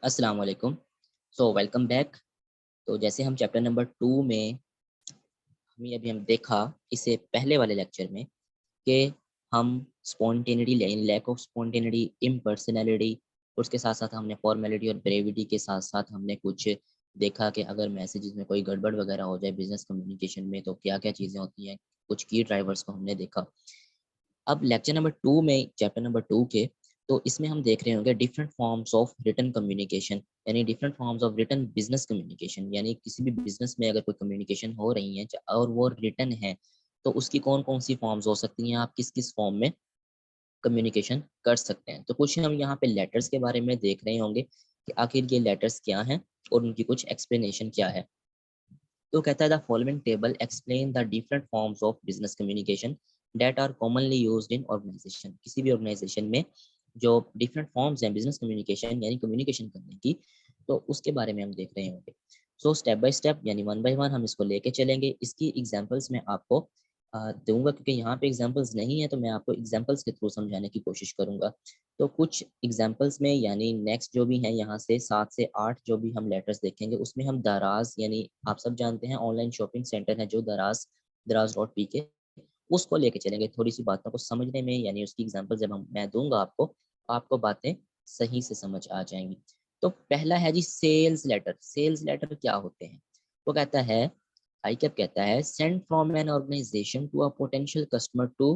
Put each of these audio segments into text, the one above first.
अस्सलाम वालेकुम। So welcome back. तो जैसे हम चैप्टर नंबर 2 में अभी हम देखा इससे पहले वाले लेक्चर में कि हम spontaneity lack of spontaneity impersonality उसके साथ साथ हमने फॉर्मेलिटी और ब्रेविटी के साथ साथ हमने कुछ देखा कि अगर मैसेजेस में कोई गड़बड़ वगैरह हो जाए बिजनेस कम्युनिकेशन में तो क्या क्या चीज़ें होती हैं। कुछ की ड्राइवर्स को हमने देखा। अब लेक्चर नंबर 2 में चैप्टर नंबर 2 के तो इसमें हम देख रहे होंगे different forms of written communication यानी different forms of written business communication यानी किसी भी बिजनेस में अगर कोई कम्युनिकेशन हो रही है और वो रिटन है तो उसकी कौन कौन सी फॉर्म्स हो सकती हैं, आप किस किस फॉर्म में कम्युनिकेशन कर सकते हैं। तो कुछ हम यहाँ पे लेटर्स के बारे में देख रहे होंगे कि आखिर ये लेटर्स क्या हैं और उनकी कुछ एक्सप्लेनेशन क्या है। तो कहता है the following table explain the different forms of business communication that are commonly used in organization. किसी भी ऑर्गेनाइजेशन में जो डिफरेंट फॉर्म्स हैं बिजनेस कम्युनिकेशन यानी कम्युनिकेशन करने की, तो उसके बारे में हम देख रहे होंगे। सो स्टेप बाय स्टेप यानी वन बाय वन हम इसको लेके चलेंगे। इसकी एग्जांपल्स मैं आपको दूंगा क्योंकि यहाँ पे एग्जांपल्स नहीं है तो मैं आपको एग्जांपल्स के थ्रू समझाने की कोशिश करूंगा। तो कुछ एग्जांपल्स में यानी नेक्स्ट जो भी है यहाँ से 7 से 8 जो भी हम लेटर्स देखेंगे उसमें हम दराज यानी आप सब जानते हैं ऑनलाइन शॉपिंग सेंटर है जो दराज दराज डॉट पी के उसको लेके चलेंगे थोड़ी सी बातों को समझने में, यानी उसकी एग्जांपल जब हम मैं दूंगा आपको आपको बातें सही से समझ आ जाएंगी। तो पहला है जी सेल्स लेटर। सेल्स लेटर क्या होते हैं? वो कहता है आई कैप कहता है send from an organization to a potential customer to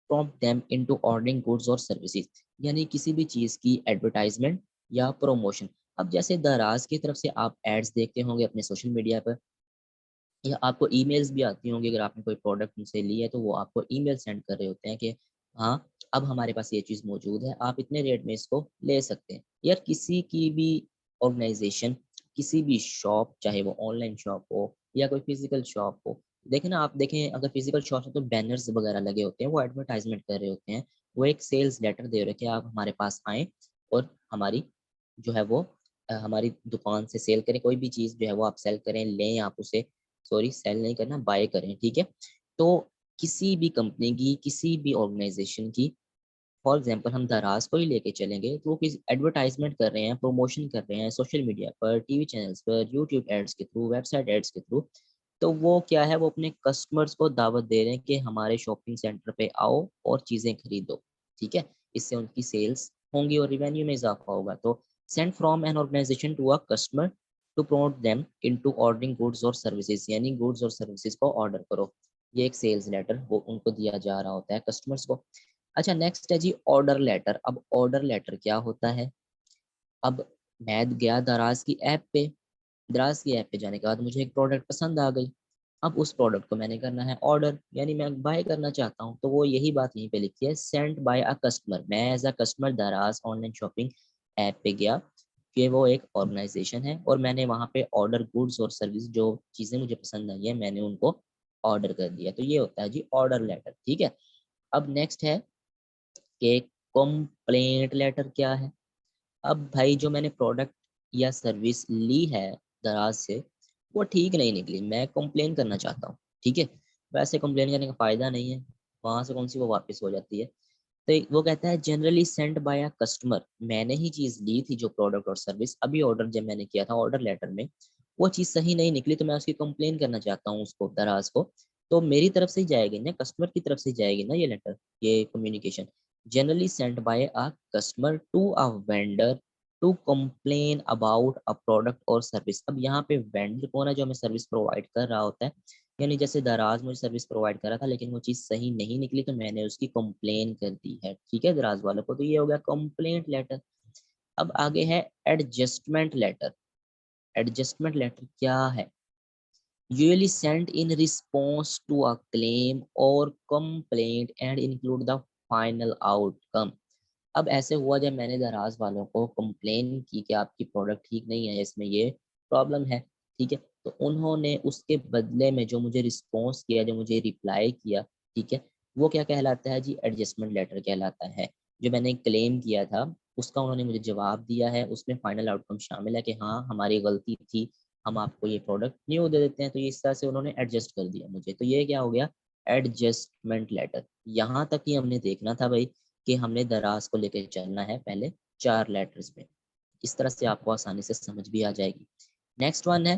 prompt them into ordering goods और सर्विसेज, यानी किसी भी चीज की एडवर्टाइजमेंट या प्रमोशन। अब जैसे दराज की तरफ से आप एड्स देखते होंगे अपने सोशल मीडिया पर या आपको ईमेल्स भी आती होंगी, अगर आपने कोई प्रोडक्ट उनसे ली है तो वो आपको ईमेल सेंड कर रहे होते हैं कि हाँ अब हमारे पास ये चीज़ मौजूद है, आप इतने रेट में इसको ले सकते हैं। यार किसी की भी ऑर्गेनाइजेशन किसी भी शॉप चाहे वो ऑनलाइन शॉप हो या कोई फिजिकल शॉप हो, देखें ना आप देखें अगर फिजिकल शॉप है तो बैनर्स वगैरह लगे होते हैं, वो एडवर्टाइजमेंट कर रहे होते हैं, वो एक सेल्स लेटर दे रहे हैं कि आप हमारे पास आएँ और हमारी जो है वो हमारी दुकान से सेल करें, कोई भी चीज़ जो है वो आप सेल करें, लें आप उसे, सॉरी सेल नहीं करना बाय करें, ठीक है। तो किसी भी कंपनी की किसी भी ऑर्गेनाइजेशन की फॉर एग्जांपल हम दराज को ही लेके चलेंगे तो वो किसी एडवर्टाइजमेंट कर रहे हैं, प्रमोशन कर रहे हैं सोशल मीडिया पर, टीवी चैनल्स पर, यूट्यूब एड्स के थ्रू, वेबसाइट एड्स के थ्रू। तो वो क्या है, वो अपने कस्टमर्स को दावत दे रहे हैं कि हमारे शॉपिंग सेंटर पे आओ और चीज़ें खरीदो, ठीक है। इससे उनकी सेल्स होंगी और रिवेन्यू में इजाफा होगा। तो send from an organization to a customer to promote them into ordering goods और सर्विसेज, यानी गुड्स और सर्विसेज को ऑर्डर करो। ये एक सेल्स लेटर वो उनको दिया जा रहा होता है कस्टमर्स को। अच्छा नेक्स्ट है जी ऑर्डर लेटर। अब ऑर्डर लेटर क्या होता है? अब मैं गया दराज की ऐप पे, दराज की ऐप पे जाने के बाद मुझे एक प्रोडक्ट पसंद आ गई। अब उस प्रोडक्ट को मैंने करना है ऑर्डर, यानी मैं बाय करना चाहता हूँ, तो वो यही बात यहीं पे लिखी है सेंट बाय अ कस्टमर। मैं एज अ कस्टमर दराज ऑनलाइन शॉपिंग ऐप पे गया कि वो एक ऑर्गेनाइजेशन है और मैंने वहाँ पे ऑर्डर गुड्स और सर्विस जो चीज़ें मुझे पसंद आई है मैंने उनको ऑर्डर कर दिया। तो ये होता है जी ऑर्डर लेटर, ठीक है। अब नेक्स्ट है कि कंप्लेंट लेटर क्या है? अब भाई जो मैंने प्रोडक्ट या सर्विस ली है दराज से वो ठीक नहीं निकली, मैं कंप्लेन करना चाहता हूँ, ठीक है। वैसे कंप्लेन करने का फ़ायदा नहीं है, वहाँ से कौन सी वो वापस हो जाती है। तो वो कहता है generally sent by a customer, मैंने ही चीज़ ली थी जो प्रोडक्ट और सर्विस, अभी ऑर्डर जब मैंने किया था ऑर्डर लेटर में वो चीज़ सही नहीं निकली तो मैं उसकी कंप्लेन करना चाहता हूँ उसको दराज को। तो मेरी तरफ से ही जाएगी ना, कस्टमर की तरफ से जाएगी ना ये लेटर, ये communication. Generally sent by a customer to a vendor to complain about a product और सर्विस। अब यहाँ पे वेंडर कौन है? जो हमें सर्विस प्रोवाइड कर रहा होता है, यानी जैसे दराज मुझे सर्विस प्रोवाइड कर रहा था लेकिन वो चीज़ सही नहीं निकली तो मैंने उसकी कंप्लेन कर दी है, ठीक है, दराज वालों को। तो ये हो गया कंप्लेंट लेटर। अब आगे है एडजस्टमेंट लेटर। एडजस्टमेंट लेटर क्या है? Usually sent in response to a claim और complaint and include the final outcome. अब ऐसे हुआ जब मैंने दराज वालों को कंप्लेन की कि आपकी प्रोडक्ट ठीक नहीं है, इसमें ये प्रॉब्लम है, ठीक है। तो उन्होंने उसके बदले में जो मुझे रिस्पॉन्स किया, जो मुझे रिप्लाई किया, ठीक है, वो क्या कहलाता है जी? एडजस्टमेंट लेटर कहलाता है। जो मैंने क्लेम किया था उसका उन्होंने मुझे जवाब दिया है, उसमें फाइनल आउटकम शामिल है कि हाँ हमारी गलती थी, हम आपको ये प्रोडक्ट न्यू दे देते हैं। तो ये इस तरह से उन्होंने एडजस्ट कर दिया मुझे, तो ये क्या हो गया? Adjustment letter. यहाँ तक ही हमने देखना था भाई कि हमने दराज को लेकर चलना है पहले 4 लेटर्स में। इस तरह से आपको आसानी से समझ भी आ जाएगी। नेक्स्ट वन है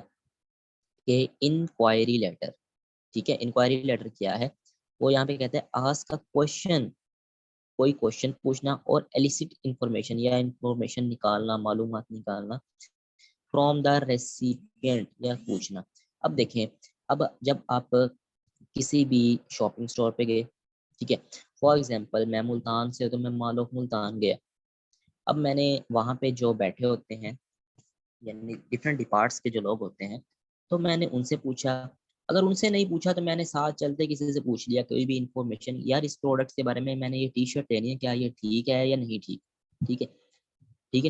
कि इंक्वायरी लेटर। ठीक है, इंक्वायरी लेटर क्या है? वो यहाँ पे कहते हैं आस्क अ क्वेश्चन, कोई क्वेश्चन पूछना और एलिसिट इंफॉर्मेशन या इंफॉर्मेशन निकालना, मालूमात निकालना फ्रॉम द रेसिपिएंट या पूछना। अब देखें, अब जब आप किसी भी शॉपिंग स्टोर पे गए, ठीक है, फॉर एग्जांपल मैं मुल्तान से, तो मैं मान लो मुल्तान गया। अब मैंने वहाँ पे जो बैठे होते हैं, यानी डिफरेंट डिपार्ट्स के जो लोग होते हैं, तो मैंने उनसे पूछा। अगर उनसे नहीं पूछा तो मैंने साथ चलते किसी से पूछ लिया कोई भी इंफॉर्मेशन, यार इस प्रोडक्ट के बारे में, मैंने ये टी शर्ट लेनी है, क्या ये ठीक है या नहीं ठीक? ठीक है, ठीक है,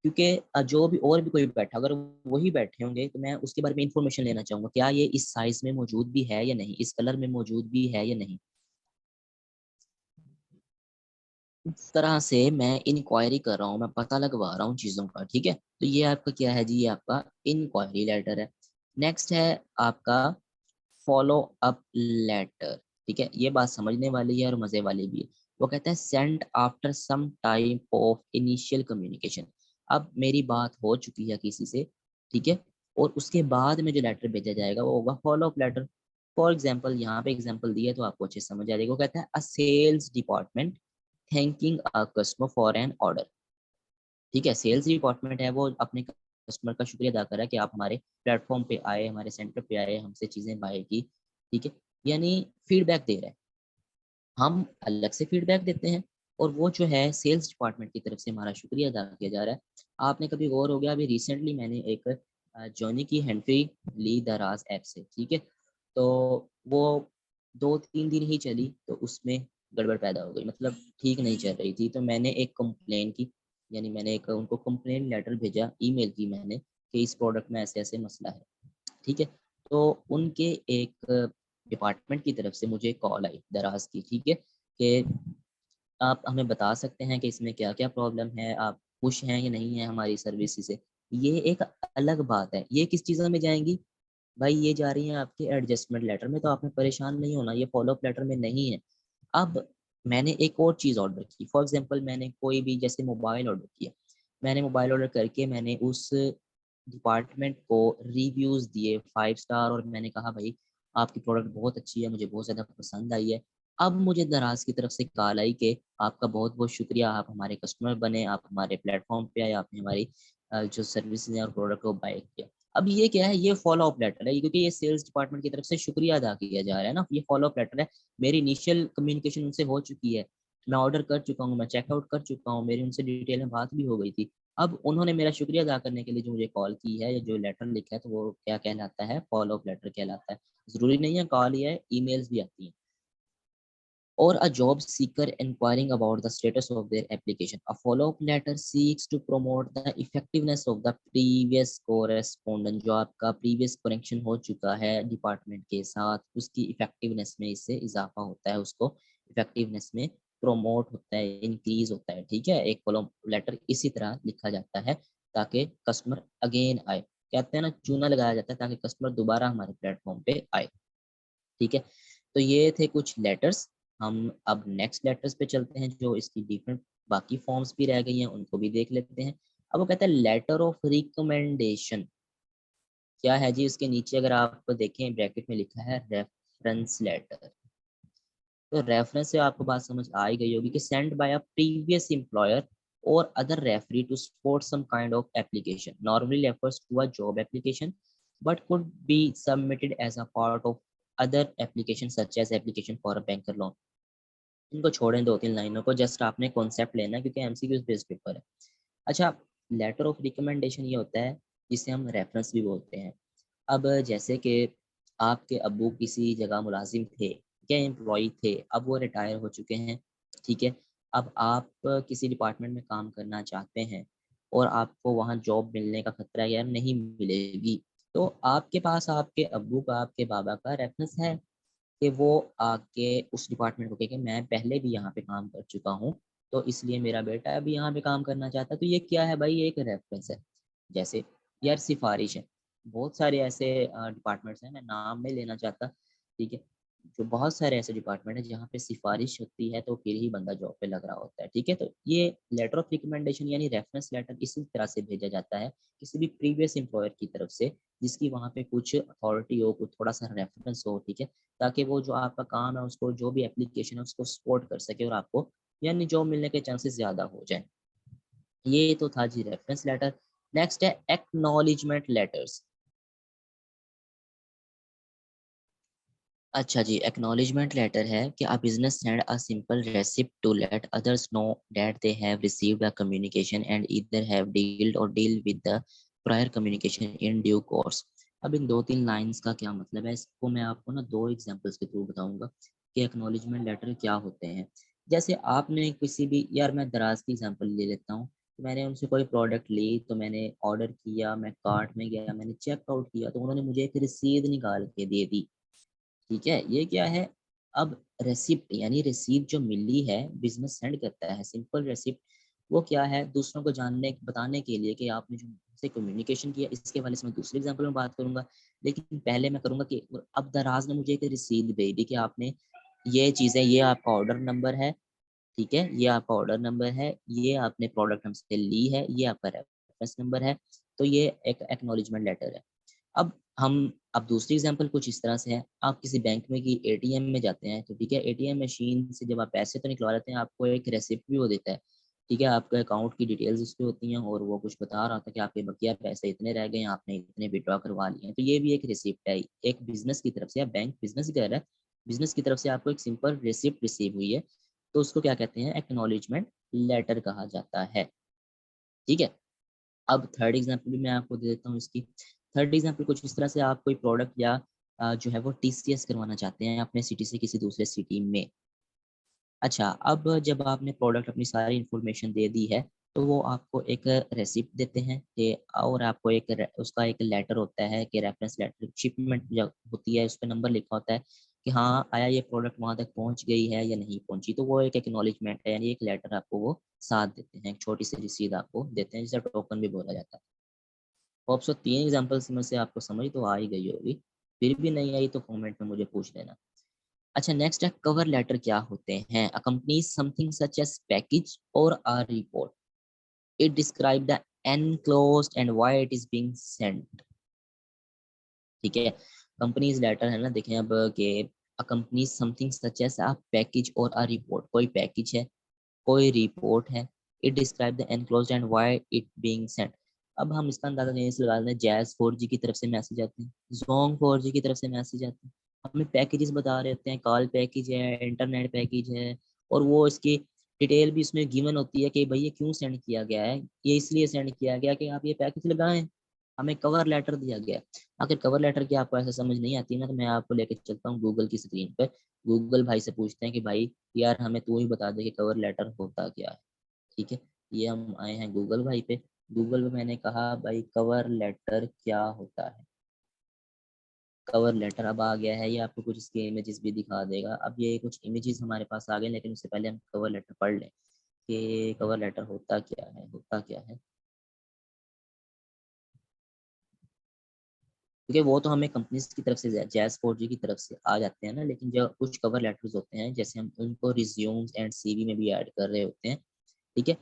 क्योंकि जो भी और भी कोई बैठा, अगर वही बैठे होंगे तो मैं उसके बारे में इंफॉर्मेशन लेना चाहूंगा, क्या ये इस साइज में मौजूद भी है या नहीं, इस कलर में मौजूद भी है या नहीं। इस तरह से मैं इंक्वायरी कर रहा हूँ, मैं पता लगवा रहा हूँ चीज़ों का। ठीक है, तो ये आपका क्या है जी? ये आपका इंक्वायरी लेटर है। नेक्स्ट है आपका फॉलो अप लेटर। ठीक है, ये बात समझने वाली है और मज़े वाली भी है। वो कहता है send after some time of initial communication. अब मेरी बात हो चुकी है किसी से, ठीक है, और उसके बाद में जो लेटर भेजा जाएगा वो होगा follow up later. For example, यहाँ पे एग्जाम्पल दिया है तो आपको अच्छे से समझ आ जाएगा। वो कहता है a sales department thanking a customer for an order. ठीक है, सेल्स डिपार्टमेंट है, वो अपने कस्टमर का शुक्रिया अदा कर रहा है कि आप हमारे प्लेटफॉर्म पे आए, हमारे सेंटर पे आए, हमसे चीज़ें बाय की। ठीक है, यानी फीडबैक दे रहा है। हम अलग से फीडबैक देते हैं और वो जो है सेल्स डिपार्टमेंट की तरफ से हमारा शुक्रिया अदा किया जा रहा है। आपने कभी गौर हो गया, अभी रिसेंटली मैंने एक जॉनी की हैंड्री ली दराज ऐप से, ठीक है, तो वो 2-3 दिन ही चली तो उसमें गड़बड़ पैदा हो गई, मतलब ठीक नहीं चल रही थी। तो मैंने एक कंप्लेन की, यानी मैंने एक उनको कंप्लेन लेटर भेजा, ईमेल की मैंने कि इस प्रोडक्ट में ऐसे ऐसे मसला है। ठीक है, तो उनके एक डिपार्टमेंट की तरफ से मुझे कॉल आई दराज की, ठीक है, कि आप हमें बता सकते हैं कि इसमें क्या क्या प्रॉब्लम है, आप खुश हैं या नहीं हैं हमारी सर्विस से। ये एक अलग बात है। ये किस चीज़ों में जाएंगी भाई? ये जा रही हैं आपके एडजस्टमेंट लेटर में, तो आपने परेशान नहीं होना, ये फॉलोअप लेटर में नहीं है। अब मैंने एक और चीज़ ऑर्डर की, फॉर एग्जांपल मैंने कोई भी जैसे मोबाइल ऑर्डर किया, मैंने मोबाइल ऑर्डर करके मैंने उस डिपार्टमेंट को रिव्यूज़ दिए 5 स्टार, और मैंने कहा भाई आपकी प्रोडक्ट बहुत अच्छी है, मुझे बहुत ज़्यादा पसंद आई है। अब मुझे दराज की तरफ से कॉल आई कि आपका बहुत बहुत शुक्रिया, आप हमारे कस्टमर बने, आप हमारे प्लेटफॉर्म पे आए, आपने हमारी जो सर्विसेज हैं और प्रोडक्ट को बाय किया। अब ये क्या है? ये फॉलो अप लेटर है, क्योंकि ये सेल्स डिपार्टमेंट की तरफ से शुक्रिया अदा किया जा रहा है ना, ये फॉलो अप लेटर है। मेरी इनिशियल कम्युनिकेशन उनसे हो चुकी है, मैं ऑर्डर कर चुका हूँ, मैं चेकआउट कर चुका हूँ, मेरी उनसे डिटेल में बात भी हो गई थी। अब उन्होंने मेरा शुक्रिया अदा करने के लिए जो मुझे कॉल की है या जो लेटर लिखा है, तो वो क्या कहलाता है? फॉलो अप लेटर कहलाता है। ज़रूरी नहीं है कॉल ही है, ईमेल्स भी आती हैं। Or a job seeker inquiring about the status of their application. A follow-up letter seeks to promote the effectiveness of the previous correspondence। जो आपका previous connection हो चुका है डिपार्टमेंट के साथ, उसकी इफेक्टिवनेस में इससे इजाफा होता है, उसको इफेक्टिवनेस में प्रमोट होता है, इंक्रीज होता है। ठीक है, एक फॉलो लेटर इसी तरह लिखा जाता है ताकि कस्टमर अगेन आए। कहते हैं ना, चूना लगाया जाता है ताकि कस्टमर दोबारा हमारे प्लेटफॉर्म पे आए। ठीक है, तो ये थे कुछ लेटर्स। हम अब नेक्स्ट लेटर्स पे चलते हैं, जो इसकी डिफरेंट बाकी फॉर्म्स भी रह गई हैं, उनको भी देख लेते हैं। अब वो कहता है लेटर ऑफ रिकमेंडेशन। क्या है जी? उसके नीचे अगर आप देखें ब्रैकेट में लिखा है रेफरेंस लेटर। तो रेफरेंस से आपको बात समझ आ ही गई होगी कि send by a previous employer और other referee to support some kind of application, normally refers to a job application but could be submitted as a part of other application such as application for a banker loan. इनको छोड़ें 2-3 लाइनों को, just आपने concept लेना है क्योंकि MCQ based paper है। अच्छा, लेटर ऑफ रिकमेंडेशन ये होता है जिसे हम रेफरेंस भी बोलते हैं। अब जैसे कि आपके अब्बू किसी जगह मुलाजिम थे, क्या एम्प्लॉय थे, अब वो रिटायर हो चुके हैं। ठीक है, अब आप किसी डिपार्टमेंट में काम करना चाहते हैं और आपको वहाँ जॉब मिलने का खतरा है या नहीं मिलेगी, तो आपके पास आपके अब्बू का, आपके बाबा का रेफरेंस है कि वो आके उस डिपार्टमेंट को कहे कि मैं पहले भी यहाँ पे काम कर चुका हूँ, तो इसलिए मेरा बेटा भी यहाँ पे काम करना चाहता है। तो ये क्या है भाई? ये एक रेफरेंस है। जैसे यार सिफारिश है, बहुत सारे ऐसे डिपार्टमेंट्स हैं, मैं नाम नहीं लेना चाहता, ठीक है, जो बहुत सारे ऐसे डिपार्टमेंट है जहाँ पे सिफारिश होती है तो फिर ही बंदा जॉब पे लग रहा होता है, ठीक है। तो ये लेटर ऑफ रिकमेंडेशन यानी रेफरेंस लेटर इसी तरह से भेजा जाता है किसी भी प्रीवियस एम्प्लॉयर की तरफ से, जिसकी वहाँ पे कुछ अथॉरिटी हो, कुछ थोड़ा सा रेफरेंस हो, ठीक है, ताकि वो जो आपका काम है उसको, जो भी एप्लीकेशन है उसको सपोर्ट कर सके और आपको यानी जॉब मिलने के चांसेस ज़्यादा हो जाए। ये तो था जी रेफरेंस लेटर। नेक्स्ट है एक्नॉलेजमेंट लेटर्स। अच्छा जी, एक्नॉलेजमेंट लेटर है कि a business send a simple receipt to let others know that they have received a communication and either have dealt और deal with the prior communication in due course. अब इन 2-3 lines का क्या मतलब है, इसको मैं आपको ना 2 एग्जांपल्स के थ्रू बताऊंगा कि एक्नॉलेजमेंट लेटर क्या होते हैं। जैसे आपने किसी भी, यार मैं दराज की एग्जांपल ले लेता हूँ, तो मैंने उनसे कोई प्रोडक्ट ली, तो मैंने ऑर्डर किया, मैं कार्ट में गया, मैंने चेकआउट किया, तो उन्होंने मुझे एक रसीद निकाल के दे दी, ठीक है। ये क्या है, अब रेसिप्ट यानी रिसीव जो मिली है, बिजनेस सेंड करता है सिंपल रेसिप्ट, वो क्या है, दूसरों को जानने बताने के लिए कि आपने जो से कम्युनिकेशन किया। इसके वाले से मैं दूसरे एग्जांपल में बात करूंगा, लेकिन पहले मैं करूंगा कि अब दराज ने मुझे एक रसीद भेजी कि आपने ये चीज़ें, ये आपका ऑर्डर नंबर है, ठीक है, ये आपका ऑर्डर नंबर है, ये आपने प्रोडक्ट हमसे ली है, ये आपका रेफरेंस नंबर है, तो ये एक एक्नॉलेजमेंट लेटर है। अब हम अब दूसरी एग्जांपल कुछ इस तरह से है, आप किसी बैंक में की एटीएम में जाते हैं, तो ठीक है, एटीएम मशीन से जब आप पैसे तो निकलवा लेते हैं, आपको एक रेसिप्ट भी वो देता है, ठीक है, आपके अकाउंट की डिटेल्स उसपे होती हैं और वो कुछ बता रहा था कि आपके बकिया पैसे इतने रह गए हैं, आपने इतने विड्रॉ करवा लिए हैं, तो ये भी एक रिसिप्ट है। एक बिजनेस की तरफ से, या बैंक बिजनेस ही कर रहा है, बिजनेस की तरफ से आपको एक सिंपल रिसिप्ट रिसीव हुई है, तो उसको क्या कहते हैं, एक्नॉलेजमेंट लेटर कहा जाता है, ठीक है। अब थर्ड एग्जांपल भी मैं आपको दे देता हूँ इसकी। थर्ड एग्जांपल कुछ इस तरह से, आप कोई प्रोडक्ट या जो है वो टीसीएस करवाना चाहते हैं अपने सिटी से किसी दूसरे सिटी में। अच्छा, अब जब आपने प्रोडक्ट अपनी सारी इन्फॉर्मेशन दे दी है, तो वो आपको एक रेसिप्ट देते हैं कि, और आपको एक उसका एक लेटर होता है कि रेफरेंस लेटर, शिपमेंट जब होती है उस पर नंबर लिखा होता है कि हाँ आया ये प्रोडक्ट वहां तक पहुंच गई है या नहीं पहुंची, तो वो एक एक्नॉलेजमेंट है, यानी एक लेटर आपको वो साथ देते हैं, एक छोटी सी रसीद आपको देते हैं, जिसे टोकन भी बोला जाता है। होप सो 3 एग्जांपल्स में से आपको समझ तो आ ही गई होगी, फिर भी नहीं आई तो कमेंट में मुझे पूछ लेना। अच्छा, नेक्स्ट है कवर लेटर क्या होते हैं। Accompany something such as package और a report, it describe the enclosed and why it is being sent, ठीक है। कंपनीज लेटर है ना, देखें अब कि accompany something such as a package और अ रिपोर्ट, कोई पैकेज है, कोई रिपोर्ट है, it describe the enclosed and why it being sent. अब हम इसका अंदाजा यहीं से लगा लें, जैज 4G की तरफ से मैसेज आते हैं, जोंग 4G की तरफ से मैसेज आते हैं, हमें पैकेजेस बता रहे होते हैं, कॉल पैकेज है, इंटरनेट पैकेज है, और वो इसकी डिटेल भी इसमें गिवन होती है कि भाई ये क्यों सेंड किया गया है, ये इसलिए सेंड किया गया कि आप ये पैकेज लगाएं, हमें कवर लेटर दिया गया है। अगर कवर लेटर की आपको ऐसा समझ नहीं आती ना, तो मैं आपको लेके चलता हूँ गूगल की स्क्रीन पर, गूगल भाई से पूछते हैं कि भाई यार हमें तू ही बता दे कि कवर लेटर होता क्या है, ठीक है। ये हम आए हैं गूगल भाई पे, गूगल पे मैंने कहा भाई कवर लेटर क्या होता है। कवर लेटर अब आ गया है, ये आपको कुछ इसके इमेजेस भी दिखा देगा। अब ये कुछ इमेजेस हमारे पास आ गए, लेकिन उससे पहले हम कवर लेटर पढ़ लें कि कवर लेटर होता क्या है, होता क्या है, क्योंकि वो तो हमें कंपनीज की तरफ से, जैज 4G की तरफ से आ जाते हैं ना, लेकिन जो कुछ कवर लेटर्स होते हैं, जैसे हम उनको रिज्यूम्स एंड सीवी में भी ऐड कर रहे होते हैं, ठीक है।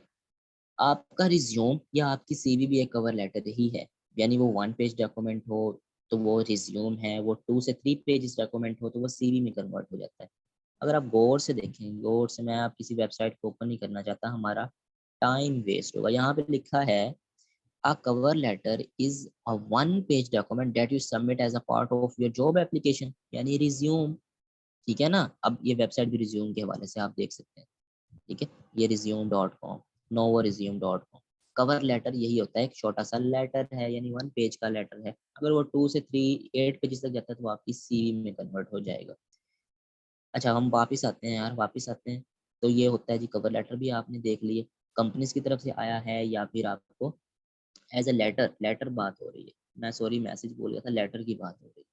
आपका रिज्यूम या आपकी सीवी भी एक कवर लेटर ही है, यानी वो 1 पेज डॉक्यूमेंट हो तो वो रिज्यूम है, वो 2 से 3 पेजेस डॉक्यूमेंट हो तो वो सीवी में कन्वर्ट हो जाता है। अगर आप गौर से देखें, गौर से, मैं आप किसी वेबसाइट को ओपन नहीं करना चाहता, हमारा टाइम वेस्ट होगा, यहाँ पे लिखा है a cover letter is a 1 page document that you submit as a part of your job application, यानी रिज्यूम, ठीक है ना। अब ये वेबसाइट भी रिज्यूम के हवाले से आप देख सकते हैं, ठीक है, ये resume.com, novoresume.com। कवर लेटर यही होता है, एक छोटा सा लेटर है, यानी 1 पेज का लेटर है, अगर वो 2 से 3 8 पेजेस तक जाता है तो वो आपकी सीवी में कन्वर्ट हो जाएगा। अच्छा, हम वापस आते हैं यार, वापस आते हैं। तो ये होता है जी, कवर लेटर भी आपने देख लिए, कंपनीज की तरफ से आया है या फिर आपको एज ए लेटर, लेटर बात हो रही है, मैं सॉरी मैसेज बोल गया था, लेटर की बात हो रही है।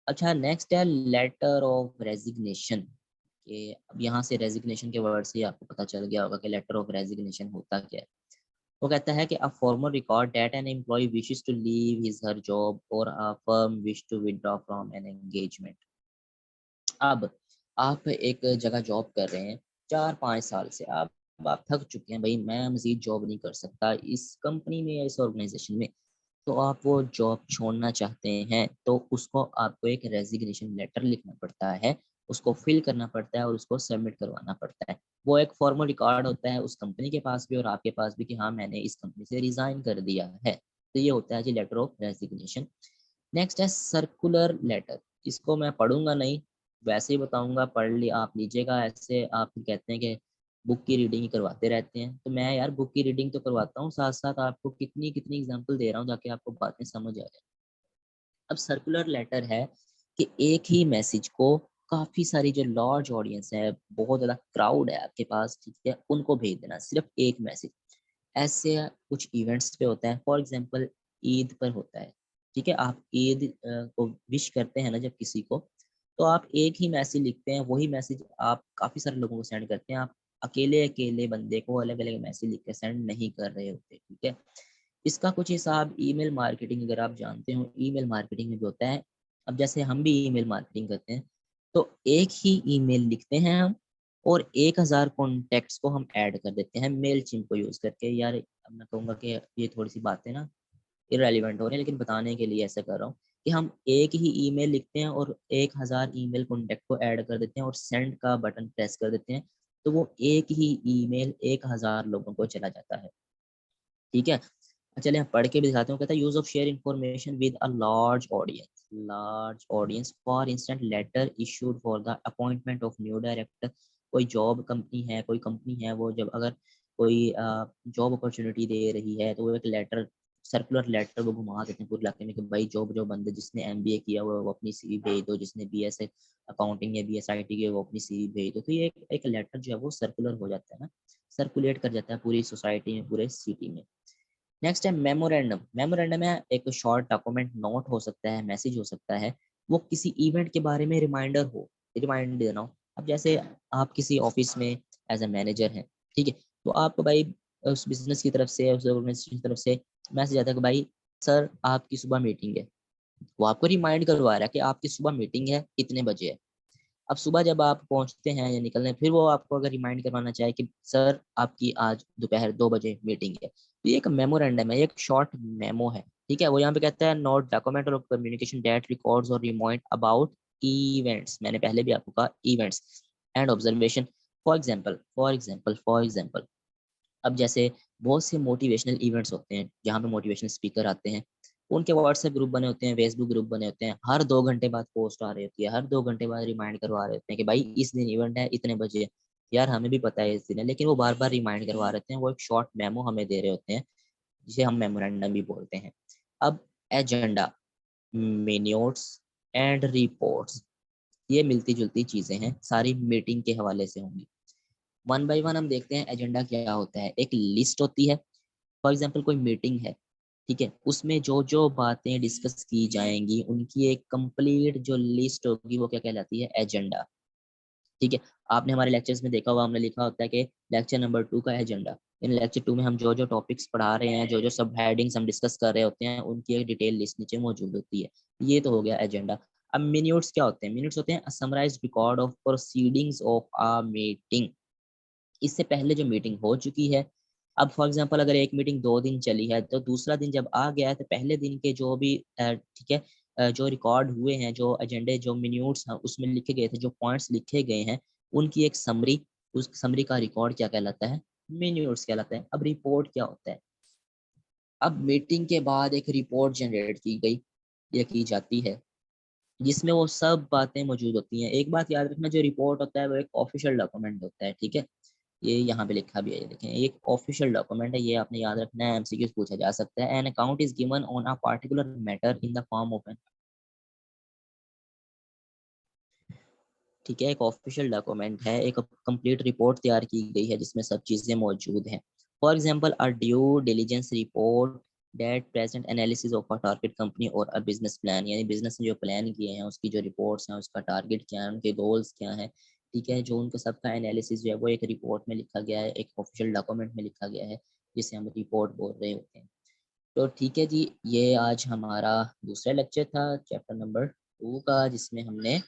अच्छा, नेक्स्ट है लेटर ऑफ रेजिग्नेशन, कि अब यहाँ से रेजिग्नेशन के वर्ड से ही आपको पता चल गया होगा कि लेटर ऑफ रेजिग्नेशन होता क्या है। वो कहता है कि a formal record that an employ wishes to leave his her job और a firm wish to withdraw from an engagement. अब आप एक जगह जॉब कर रहे हैं 4-5 साल से, आप थक चुके हैं, भाई मैं मज़ीद जॉब नहीं कर सकता इस कंपनी में या इस ऑर्गेनाइज़ेशन में। तो आप वो जॉब छोड़ना चाहते हैं, तो उसको आपको एक रेज़िग्नेशन लेटर लिखना पड़ता है, उसको फ़िल करना पड़ता है और उसको सबमिट करवाना पड़ता है। वो एक फ़ॉर्मल रिकॉर्ड होता है उस कंपनी के पास भी और आपके पास भी कि हाँ, मैंने इस कंपनी से रिज़ाइन कर दिया है। तो ये होता है जी लेटर ऑफ रेज़िग्नेशन। नेक्स्ट है सर्कुलर लेटर। इसको मैं पढ़ूँगा नहीं, वैसे ही बताऊँगा, पढ़ ली आप लीजिएगा। ऐसे आप कहते हैं कि बुक की रीडिंग ही करवाते रहते हैं, तो मैं यार बुक की रीडिंग तो करवाता हूँ, साथ-साथ आपको कितनी-कितनी एग्ज़ाम्पल दे रहा हूँ ताकि आपको बातें समझ आ जाए। अब सर्कुलर लेटर है कि एक ही मैसेज को काफ़ी सारी जो लार्ज ऑडियंस है, बहुत ज़्यादा क्राउड है आपके पास, ठीक है, उनको भेज देना, सिर्फ़ एक मैसेज। ऐसे कुछ इवेंट्स पे होता है, फॉर एग्ज़ाम्पल ईद पर होता है, ठीक है? आप ईद को विश करते हैं ना जब किसी को, तो आप एक ही मैसेज लिखते हैं, वही मैसेज आप काफ़ी सारे लोगों को सेंड करते हैं। आप अकेले-अकेले बंदे को अलग-अलग मैसेज लिख के सेंड नहीं कर रहे होते, ठीक है? इसका कुछ हिसाब ईमेल मार्केटिंग, अगर आप जानते हो, ईमेल मार्केटिंग में भी होता है। अब जैसे हम भी ईमेल मार्केटिंग करते हैं, तो एक ही ईमेल लिखते हैं हम और 1000 कॉन्टैक्ट्स को हम ऐड कर देते हैं मेलचिम्प को यूज़ करके। यार, अब मैं कहूँगा कि ये थोड़ी-सी बातें ना इर्रेलेवेंट हो रही हैं, लेकिन बताने के लिए ऐसा कर रहा हूँ कि हम एक ही ईमेल लिखते हैं और 1000 ईमेल कॉन्टैक्ट को ऐड कर देते हैं और सेंड का बटन प्रेस कर देते हैं, तो वो एक ही ईमेल 1000 लोगों को चला जाता है, ठीक है? चलिए हम पढ़ के भी दिखाते हैं। कहता है use of share information with a large audience for instant letter issued for the appointment of new director. कोई जॉब कंपनी है, कोई कंपनी है, वो जब अगर कोई जॉब अपॉर्चुनिटी दे रही है, तो वो एक लेटर, सर्कुलर लेटर वो घुमा देते हैं पूरे इलाके में कि भाई जॉब जो बंदे जिसने एमबीए किया हुआ है वो अपनी सीवी भेज दो, जिसने बीएसए अकाउंटिंग या बीएस आईटी की है वो अपनी सीवी भेज दो। तो ये एक लेटर जो है वो सर्कुलर हो जाता है ना, सर्कुलेट कर जाता है पूरी सोसाइटी में, पूरे सिटी में। नेक्स्ट है मेमोरेंडम। मेमोरेंडम है एक शॉर्ट डॉक्यूमेंट, नोट हो सकता है, मैसेज हो सकता है, वो किसी इवेंट के बारे में रिमाइंडर हो, रिमाइंड देना हो। अब जैसे आप किसी ऑफिस में एज अ मैनेजर हैं, ठीक है, तो आपको भाई उस बिजनेस की तरफ से, उस ऑर्गेनाइजेशन की तरफ से मैसेज आता है कि भाई सर आपकी सुबह मीटिंग है। वो आपको रिमाइंड करवा रहा है कि आपकी सुबह मीटिंग है, इतने बजे है। अब सुबह जब आप पहुँचते हैं या निकलने, फिर वो आपको अगर रिमाइंड करवाना चाहे कि सर आपकी आज दोपहर 2 बजे मीटिंग है। तो ये एक मेमोरेंडम है, ये एक शॉर्ट मेमो है, ठीक है? वो यहाँ पे कहता है नोट डॉक्यूमेंट और कम्युनिकेशन दैट रिकॉर्ड्स और रिमाइंड अबाउट इवेंट्स। मैंने पहले भी आपको कहा events and observation. For example अब जैसे बहुत से मोटिवेशनल इवेंट्स होते हैं जहाँ पे मोटिवेशनल स्पीकर आते हैं, उनके व्हाट्सएप ग्रुप बने होते हैं, फेसबुक ग्रुप बने होते हैं, हर 2 घंटे बाद पोस्ट आ रही होती है, हर 2 घंटे बाद रिमाइंड करवा रहे होते हैं कि भाई इस दिन इवेंट है, इतने बजे है। यार हमें भी पता है इस दिन है, लेकिन वो बार बार रिमाइंड करवा रहे होते हैं, वो एक शॉर्ट मेमो हमें दे रहे होते हैं, जिसे हम मेमोरेंडम भी बोलते हैं। अब एजेंडा, मिन्यूट्स एंड रिपोर्ट्स, ये मिलती जुलती चीजें हैं, सारी मीटिंग के हवाले से होंगी। वन बाय वन हम देखते हैं एजेंडा क्या होता है। एक लिस्ट होती है, फॉर एग्जाम्पल कोई मीटिंग है, ठीक है, उसमें जो जो बातें डिस्कस की जाएंगी उनकी एक कंप्लीट जो लिस्ट होगी वो क्या कहलाती है, एजेंडा, ठीक है। आपने हमारे लेक्चर्स में देखा होगा, हमने लिखा होता है कि लेक्चर नंबर 2 का एजेंडा। इन लेक्चर 2 में हम जो जो टॉपिक्स पढ़ा रहे हैं, जो जो सब हेडिंग्स हम डिस्कस कर रहे होते हैं, उनकी एक डिटेल लिस्ट नीचे मौजूद होती है। ये तो हो गया एजेंडा। अब मिनट्स क्या होते हैं? मिनट्स होते हैं summarised record of proceedings of a meeting, इससे पहले जो मीटिंग हो चुकी है। अब फॉर एग्जांपल अगर एक मीटिंग 2 दिन चली है, तो दूसरा दिन जब आ गया है, तो पहले दिन के जो भी ठीक है, जो रिकॉर्ड हुए हैं, जो एजेंडे, जो मिन्यूट्स हैं, उसमें लिखे गए थे, जो पॉइंट्स लिखे गए हैं, उनकी एक समरी, उस समरी का रिकॉर्ड क्या कहलाता है? मिन्यूट्स कहलाता है। अब रिपोर्ट क्या होता है? अब मीटिंग के बाद एक रिपोर्ट जनरेट की गई या की जाती है, जिसमें वो सब बातें मौजूद होती हैं। एक बात याद रखना, जो रिपोर्ट होता है वो एक ऑफिशियल डॉक्यूमेंट होता है, ठीक है? ये यहाँ पे लिखा भी है, ये देखें, ये एक ऑफिशियल डॉक्यूमेंट है, ये आपने याद रखना है, एमसीक्यूज पूछा जा सकता है। An account is given on a particular matter in the form of an, ठीक है, एक ऑफिशियल डॉक्यूमेंट है, एक कंप्लीट रिपोर्ट तैयार की गई है जिसमें सब चीज़ें मौजूद हैं। For example a due diligence report that present analysis of a target company और अ बिजनेस प्लान, यानी बिजनेस ने जो प्लान किए हैं उसकी जो रिपोर्ट्स हैं, उसका टारगेट क्या है, उनके गोल्स क्या हैं, ठीक है, जो उनका सबका एनालिसिस जो है वो एक रिपोर्ट में लिखा गया है, एक ऑफिशियल डॉक्यूमेंट में लिखा गया है, जिसे हम रिपोर्ट बोल रहे होते हैं। तो ठीक है जी, ये आज हमारा दूसरा लेक्चर था चैप्टर नंबर 2 का, जिसमें हमने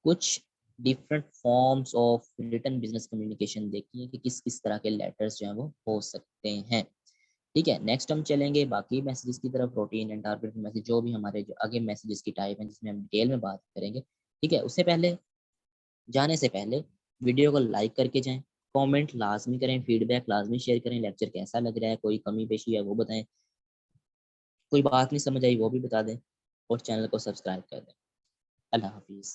कुछ different forms of written business communication देखी है कि किस किस तरह के लेटर्स जो हैं वो हो सकते हैं। ठीक है, नेक्स्ट हम चलेंगे बाकी मैसेजेस की तरफ, प्रोटीन एंड टारगेट मैसेज, जो भी हमारे जो आगे मैसेजेस की टाइप हैं जिसमें हम डिटेल में बात करेंगे। ठीक है, उससे पहले जाने से पहले वीडियो को लाइक करके जाएं, कमेंट लाजमी करें, फीडबैक लाजमी शेयर करें, लेक्चर कैसा लग रहा है, कोई कमी पेशी है वो बताएं, कोई बात नहीं समझ आई वो भी बता दें, और चैनल को सब्सक्राइब कर दें। अल्लाह हाफिज़।